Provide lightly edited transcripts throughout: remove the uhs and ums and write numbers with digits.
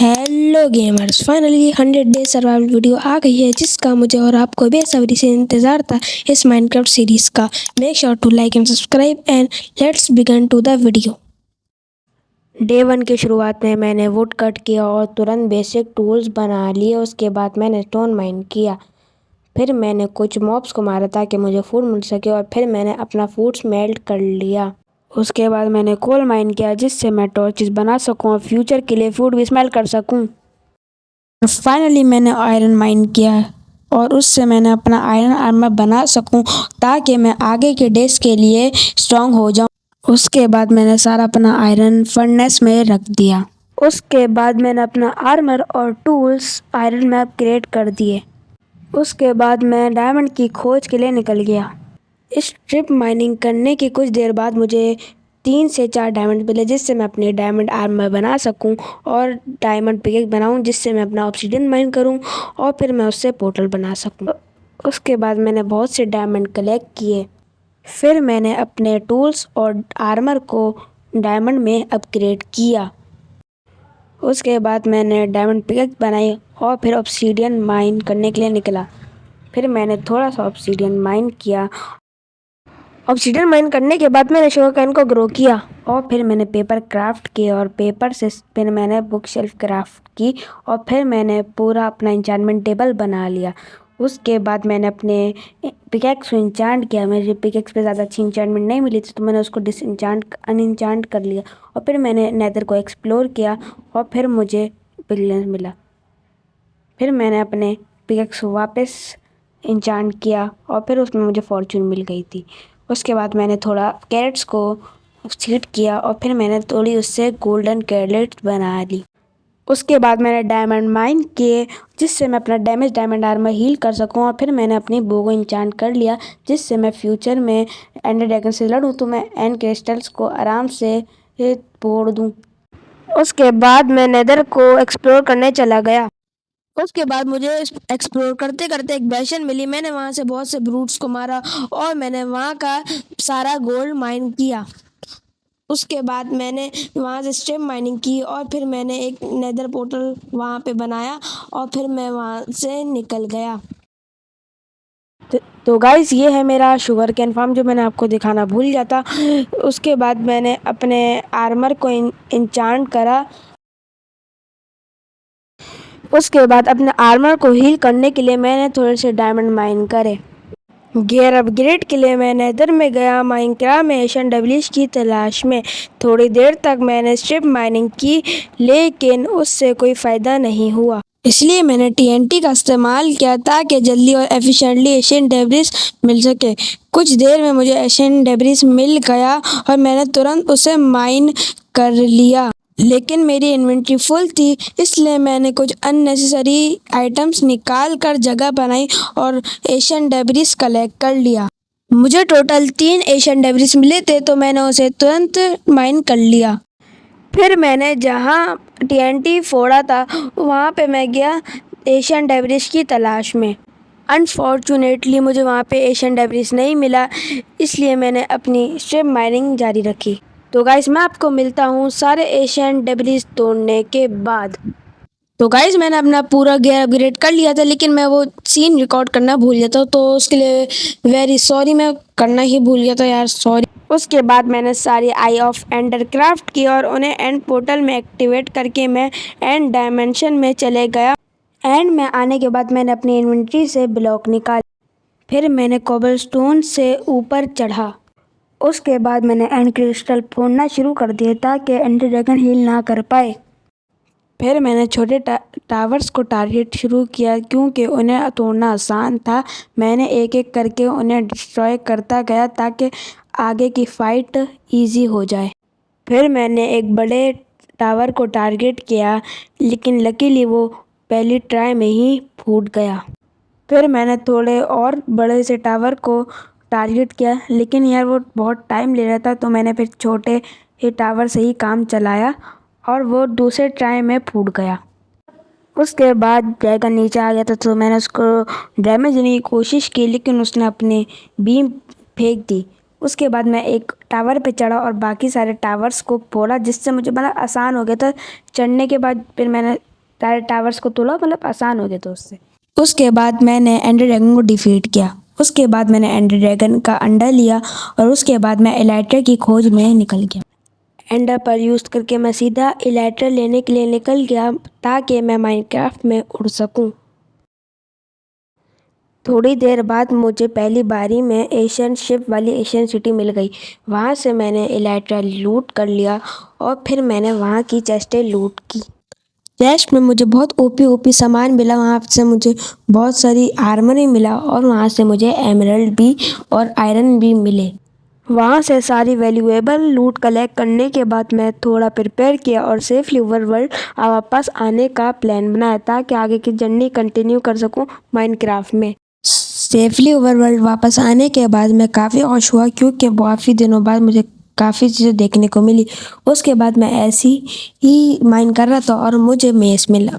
Hello gamers, finally 100 day survival video आ गई है जिसका मुझे और आपको बेसब्री से इंतज़ार था इस माइनक्राफ्ट सीरीज़ का। Make sure to like and subscribe and let's begin to the video. Day 1 की शुरुआत में मैंने वुड कट किया और तुरंत बेसिक टूल्स बना लिए। उसके बाद मैंने स्टोन माइन किया, फिर मैंने कुछ मॉब्स को मारा ताकि मुझे फूड मिल सके और फिर मैंने अपना फूड स्मेल्ट कर लिया। उसके बाद मैंने कोल माइन किया जिससे मैं टॉर्चेस बना सकूं और फ्यूचर के लिए फूड भी स्मेल कर सकूं। फाइनली मैंने आयरन माइन किया और उससे मैंने अपना आयरन आर्मर बना सकूं ताकि मैं आगे के डेज के लिए स्ट्रांग हो जाऊं। उसके बाद मैंने सारा अपना आयरन फर्नेस में रख दिया। उसके बाद मैंने अपना आर्मर और टूल्स आयरन में अपग्रेड कर दिए। उसके बाद मैं डायमंड की खोज के लिए निकल गया। स्ट्रिप माइनिंग करने की कुछ देर बाद मुझे 3 से 4 डायमंड मिले जिससे मैं अपने डायमंड आर्मर बना सकूं और डायमंड पिकेक बनाऊं जिससे मैं अपना ऑब्सीडियन माइन करूं और फिर मैं उससे पोर्टल बना सकूं। उसके बाद मैंने बहुत से डायमंड कलेक्ट किए, फिर मैंने अपने टूल्स और आर्मर को डायमंड में अपग्रेड किया। उसके बाद मैंने डायमंड पिकेक बनाई और फिर ऑब्सीडियन माइन करने के लिए निकला। फिर मैंने थोड़ा सा ऑब्सीडियन माइन किया। ऑब्सीडियन माइन करने के बाद मैंने शुगर कैन को ग्रो किया और फिर मैंने पेपर क्राफ्ट किया और पेपर से फिर मैंने बुक शेल्फ क्राफ्ट की और फिर मैंने पूरा अपना इंचांटमेंट टेबल बना लिया। उसके बाद मैंने अपने पिकेक्स को इंचांट किया। मेरे पिकेक्स पे ज़्यादा अच्छी इंचांटमेंट नहीं मिली थी तो मैंने उसको अनइंचांट कर लिया और फिर मैंने नेदर को एक्सप्लोर किया और फिर मुझे पिगलेंस मिला। फिर मैंने अपने पिकेक्स को वापस इंचांट किया और फिर उसमें मुझे फॉर्चून मिल गई थी। उसके बाद मैंने थोड़ा कैरेट्स को सीड किया और फिर मैंने थोड़ी उससे गोल्डन कैरेट्स बना ली। उसके बाद मैंने डायमंड माइन किए जिससे मैं अपना डैमेज डायमंड आर्मर हील कर सकूं और फिर मैंने अपनी बो को इंचांट कर लिया जिससे मैं फ्यूचर में एंडर ड्रैगन से लड़ूं तो मैं एंड क्रिस्टल्स को आराम से तोड़ दूं। उसके बाद मैं नेदर को एक्सप्लोर करने चला गया। उसके बाद मुझे एक्सप्लोर करते करते एक बेसन मिली। मैंने वहाँ से बहुत से ब्रूट्स को मारा और मैंने वहाँ का सारा गोल्ड माइन किया। उसके बाद मैंने वहाँ से स्ट्रिप माइनिंग की और फिर मैंने एक नेदर पोर्टल वहाँ पे बनाया और फिर मैं वहाँ से निकल गया। तो गाइस ये है मेरा शुगर कैन फार्म जो मैंने आपको दिखाना भूल गया था। उसके बाद मैंने अपने आर्मर को इंचांट करा। उसके बाद अपने आर्मर को हील करने के लिए मैंने थोड़े से डायमंड माइन करे। गियर अपग्रेड के लिए मैं नेदर में गया माइनक्राफ्ट में एशियन डब्लिश की तलाश में। थोड़ी देर तक मैंने स्ट्रिप माइनिंग की लेकिन उससे कोई फ़ायदा नहीं हुआ, इसलिए मैंने टीएनटी का इस्तेमाल किया ताकि जल्दी और एफिशिएंटली एशियन डेब्रिस मिल सके। कुछ देर में मुझे एशियन डेब्रिस मिल गया और मैंने तुरंत उसे माइन कर लिया, लेकिन मेरी इन्वेंट्री फुल थी इसलिए मैंने कुछ अननेसेसरी आइटम्स निकाल कर जगह बनाई और एशियन डेब्रिस कलेक्ट कर लिया। मुझे टोटल 3 एशियन डेब्रिस मिले थे तो मैंने उसे तुरंत माइन कर लिया। फिर मैंने जहाँ टीएनटी फोड़ा था वहाँ पे मैं गया एशियन डेब्रिस की तलाश में। अनफॉर्चुनेटली मुझे वहाँ पे एशियन डेब्रिस नहीं मिला, इसलिए मैंने अपनी स्ट्रिप माइनिंग जारी रखी। तो गाइस मैं आपको मिलता हूँ सारे एशियन डेब्रिस तोड़ने के बाद। तो गाइस मैंने अपना पूरा गियर अपग्रेड कर लिया था लेकिन मैं वो सीन रिकॉर्ड करना भूल गया था तो उसके लिए वेरी सॉरी, मैं करना ही भूल गया था यार, सॉरी। उसके बाद मैंने सारी आई ऑफ एंडर क्राफ्ट की और उन्हें एंड पोर्टल में एक्टिवेट करके मैं एंड डायमेंशन में चले गया। एंड में आने के बाद मैंने अपनी इन्वेंट्री से ब्लॉक निकाले, फिर मैंने कोबलस्टोन से ऊपर चढ़ा। उसके बाद मैंने एंड क्रिस्टल फोड़ना शुरू कर दिया ताकि एंडर ड्रैगन हील ना कर पाए। फिर मैंने छोटे टावर्स को टारगेट शुरू किया क्योंकि उन्हें तोड़ना आसान था। मैंने एक एक करके उन्हें डिस्ट्रॉय करता गया ताकि आगे की फ़ाइट इजी हो जाए। फिर मैंने एक बड़े टावर को टारगेट किया लेकिन लकीली वो पहली ट्राई में ही फूट गया। फिर मैंने थोड़े और बड़े से टावर को टारगेट किया लेकिन यार वो बहुत टाइम ले रहा था तो मैंने फिर छोटे ही टावर से ही काम चलाया और वो दूसरे ट्राई में फूट गया। उसके बाद ड्रैगन नीचे आ गया था तो मैंने उसको डैमेज देने की कोशिश की लेकिन उसने अपनी बीम फेंक दी। उसके बाद मैं एक टावर पे चढ़ा और बाकी सारे टावर्स को फोड़ा जिससे मुझे बड़ा आसान हो गया था चढ़ने के बाद। फिर मैंने सारे टावर्स को तोड़ा, मतलब आसान हो गया था उससे। उसके बाद मैंने एंडर ड्रैगन को डिफीट किया। उसके बाद मैंने एंडर ड्रैगन का अंडा लिया और उसके बाद मैं एलाइटर की खोज में निकल गया। एंडर पर यूज़ करके मैं सीधा एलाइटर लेने के लिए निकल गया ताकि मैं माइनक्राफ्ट में उड़ सकूं। थोड़ी देर बाद मुझे पहली बारी में एशियन शिप वाली एशियन सिटी मिल गई। वहाँ से मैंने एलाइटर लूट कर लिया और फिर मैंने वहाँ की चेस्टें लूट की। चेस्ट में मुझे बहुत ओपी सामान मिला। वहाँ से मुझे बहुत सारी आर्मर भी मिला और वहाँ से मुझे एमरल्ड भी और आयरन भी मिले। वहाँ से सारी वैल्यूएबल लूट कलेक्ट करने के बाद मैं थोड़ा प्रिपेयर किया और सेफली ओवरवर्ल्ड वापस आने का प्लान बनाया ताकि आगे की जर्नी कंटिन्यू कर सकूँ माइनक्राफ्ट में। सेफली ओवरवर्ल्ड वापस आने के बाद मैं काफ़ी खुश हुआ क्योंकि काफ़ी दिनों बाद मुझे काफ़ी चीज़ें देखने को मिली। उसके बाद मैं ऐसी ही माइन कर रहा था और मुझे मेस मिला।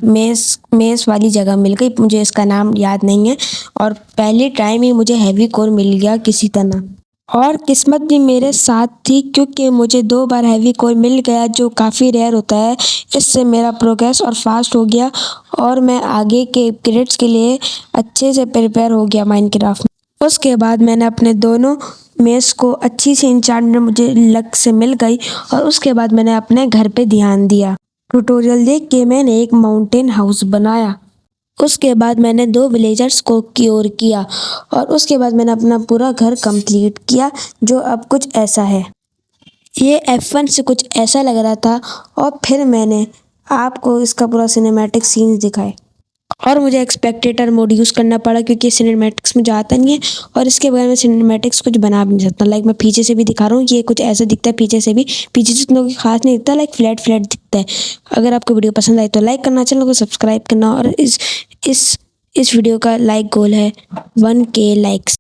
मेस वाली जगह मिल गई। मुझे इसका नाम याद नहीं है और पहले टाइम ही मुझे हैवी कोर मिल गया किसी तरह। और किस्मत भी मेरे साथ थी क्योंकि मुझे 2 बार हैवी कोर मिल गया जो काफ़ी रेयर होता है। इससे मेरा प्रोग्रेस और फास्ट हो गया और मैं आगे के अपग्रेड्स के लिए अच्छे से प्रिपेयर हो गया माइनक्राफ्ट में। उसके बाद मैंने अपने दोनों मेस को अच्छी सी इंचार्टमेंट मुझे लक से मिल गई और उसके बाद मैंने अपने घर पे ध्यान दिया। ट्यूटोरियल देख के मैंने एक माउंटेन हाउस बनाया। उसके बाद मैंने 2 विलेजर्स को क्योर किया और उसके बाद मैंने अपना पूरा घर कंप्लीट किया जो अब कुछ ऐसा है। ये F1 से कुछ ऐसा लग रहा था और फिर मैंने आपको इसका पूरा सिनेमैटिक सीन्स दिखाए और मुझे एक्सपेक्टेटर मोड यूज़ करना पड़ा क्योंकि सिनेमैटिक्स मुझे आता नहीं है और इसके बगैर मैं सिनेमैटिक्स कुछ बना भी नहीं सकता। लाइक मैं पीछे से भी दिखा रहा हूँ, ये कुछ ऐसा दिखता है पीछे से भी। पीछे से इतना कोई खास नहीं दिखता, लाइक फ्लैट दिखता है। अगर आपको वीडियो पसंद आई तो लाइक करना, चैनल को सब्सक्राइब करना और इस वीडियो का लाइक गोल है 1K लाइक्स।